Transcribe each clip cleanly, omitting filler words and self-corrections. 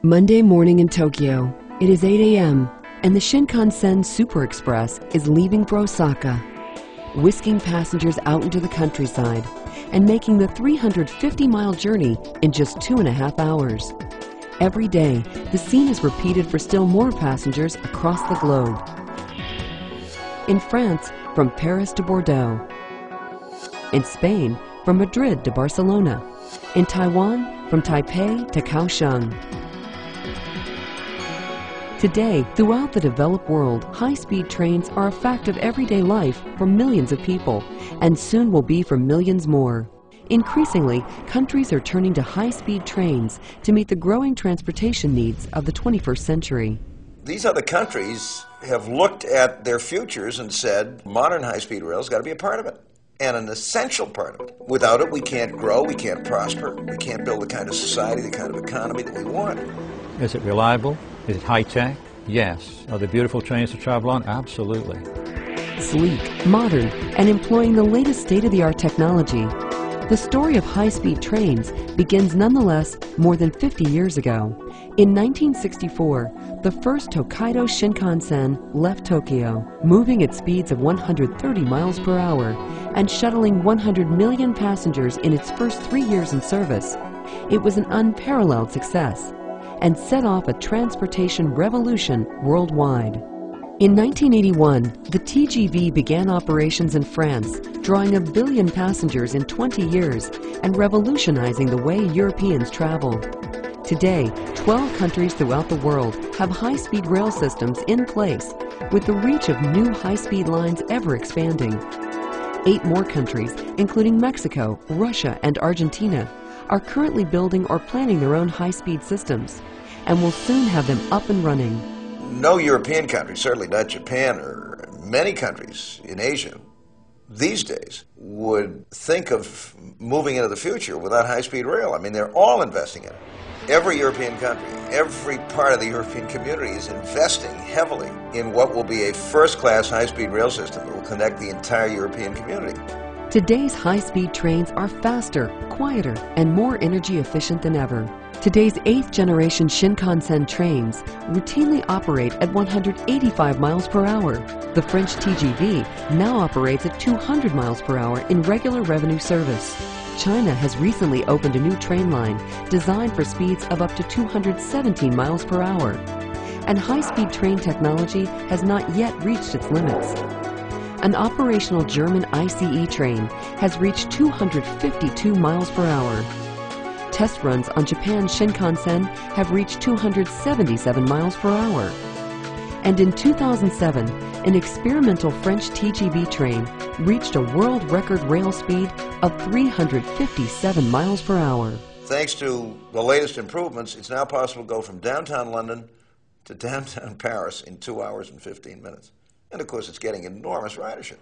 Monday morning in Tokyo. It is 8 a.m. and the Shinkansen Super Express is leaving for Osaka, whisking passengers out into the countryside and making the 350-mile journey in just 2.5 hours. Every day, the scene is repeated for still more passengers across the globe. In France, from Paris to Bordeaux. In Spain, from Madrid to Barcelona. In Taiwan, from Taipei to Kaohsiung. Today, throughout the developed world, high-speed trains are a fact of everyday life for millions of people, and soon will be for millions more. Increasingly, countries are turning to high-speed trains to meet the growing transportation needs of the 21st century. These other countries have looked at their futures and said, modern high-speed rail's got to be a part of it, and an essential part of it. Without it, we can't grow, we can't prosper, we can't build the kind of society, the kind of economy that we want. Is it reliable? Is it high-tech? Yes. Are there beautiful trains to travel on? Absolutely. Sleek, modern, and employing the latest state-of-the-art technology, the story of high-speed trains begins nonetheless more than 50 years ago. In 1964, the first Tokaido Shinkansen left Tokyo, moving at speeds of 130 miles per hour and shuttling 100 million passengers in its first 3 years in service. It was an unparalleled success and set off a transportation revolution worldwide. In 1981, the TGV began operations in France, drawing 1 billion passengers in 20 years and revolutionizing the way Europeans travel. Today, 12 countries throughout the world have high-speed rail systems in place, with the reach of new high-speed lines ever expanding. 8 more countries, including Mexico, Russia, and Argentina, are currently building or planning their own high-speed systems, and will soon have them up and running. No European country, certainly not Japan or many countries in Asia, these days would think of moving into the future without high-speed rail. I mean, they're all investing in it. Every European country, every part of the European community is investing heavily in what will be a first-class high-speed rail system that will connect the entire European community. Today's high-speed trains are faster, quieter, and more energy efficient than ever. Today's 8th generation Shinkansen trains routinely operate at 185 miles per hour. The French TGV now operates at 200 miles per hour in regular revenue service. China has recently opened a new train line designed for speeds of up to 217 miles per hour. And high-speed train technology has not yet reached its limits. An operational German ICE train has reached 252 miles per hour. Test runs on Japan's Shinkansen have reached 277 miles per hour. And in 2007, an experimental French TGV train reached a world record rail speed of 357 miles per hour. Thanks to the latest improvements, it's now possible to go from downtown London to downtown Paris in 2 hours and 15 minutes. And of course, it's getting enormous ridership.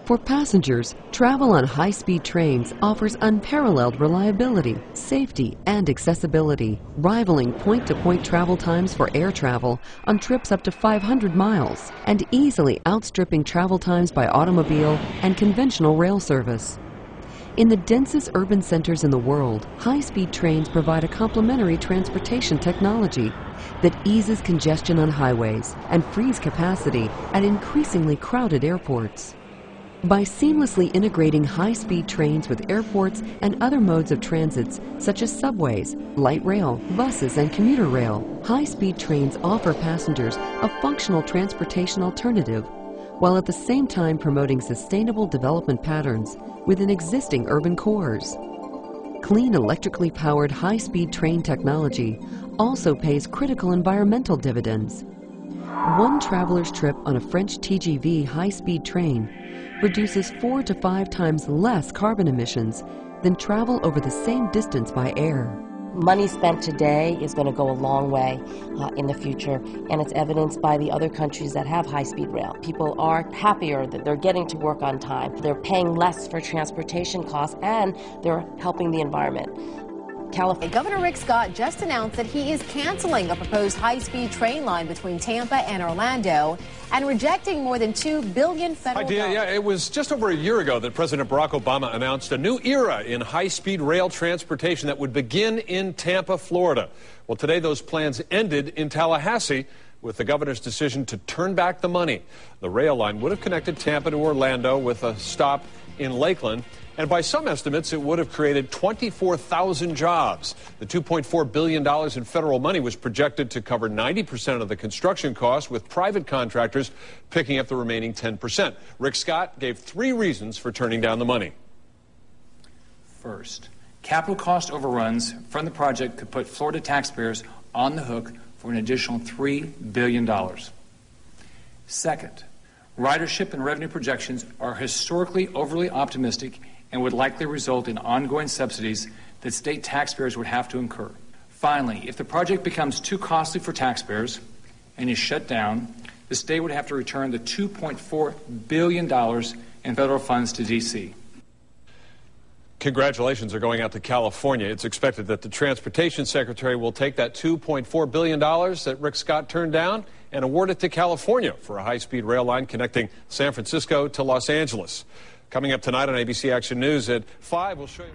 For passengers, travel on high-speed trains offers unparalleled reliability, safety, and accessibility, rivaling point-to-point travel times for air travel on trips up to 500 miles, and easily outstripping travel times by automobile and conventional rail service. In the densest urban centers in the world, high-speed trains provide a complementary transportation technology that eases congestion on highways and frees capacity at increasingly crowded airports. By seamlessly integrating high-speed trains with airports and other modes of transits such as subways, light rail, buses, and commuter rail, high-speed trains offer passengers a functional transportation alternative, while at the same time promoting sustainable development patterns within existing urban cores. Clean electrically powered high-speed train technology also pays critical environmental dividends. One traveler's trip on a French TGV high-speed train produces 4 to 5 times less carbon emissions than travel over the same distance by air. Money spent today is going to go a long way in the future, and it's evidenced by the other countries that have high-speed rail. People are happier that they're getting to work on time, they're paying less for transportation costs, and they're helping the environment. California. Governor Rick Scott just announced that he is canceling a proposed high-speed train line between Tampa and Orlando and rejecting more than $2 billion federal dollars. Yeah, it was just over a year ago that President Barack Obama announced a new era in high-speed rail transportation that would begin in Tampa, Florida. Well, today those plans ended in Tallahassee with the governor's decision to turn back the money. The rail line would have connected Tampa to Orlando with a stop in Lakeland. And by some estimates, it would have created 24,000 jobs. The $2.4 billion in federal money was projected to cover 90% of the construction costs, with private contractors picking up the remaining 10%. Rick Scott gave 3 reasons for turning down the money. First, capital cost overruns from the project could put Florida taxpayers on the hook for an additional $3 billion. Second, ridership and revenue projections are historically overly optimistic and would likely result in ongoing subsidies that state taxpayers would have to incur. Finally, if the project becomes too costly for taxpayers and is shut down, the state would have to return the $2.4 billion in federal funds to D.C. Congratulations are going out to California. It's expected that the Transportation Secretary will take that $2.4 billion that Rick Scott turned down and award it to California for a high-speed rail line connecting San Francisco to Los Angeles. Coming up tonight on ABC Action News at 5, we'll show you.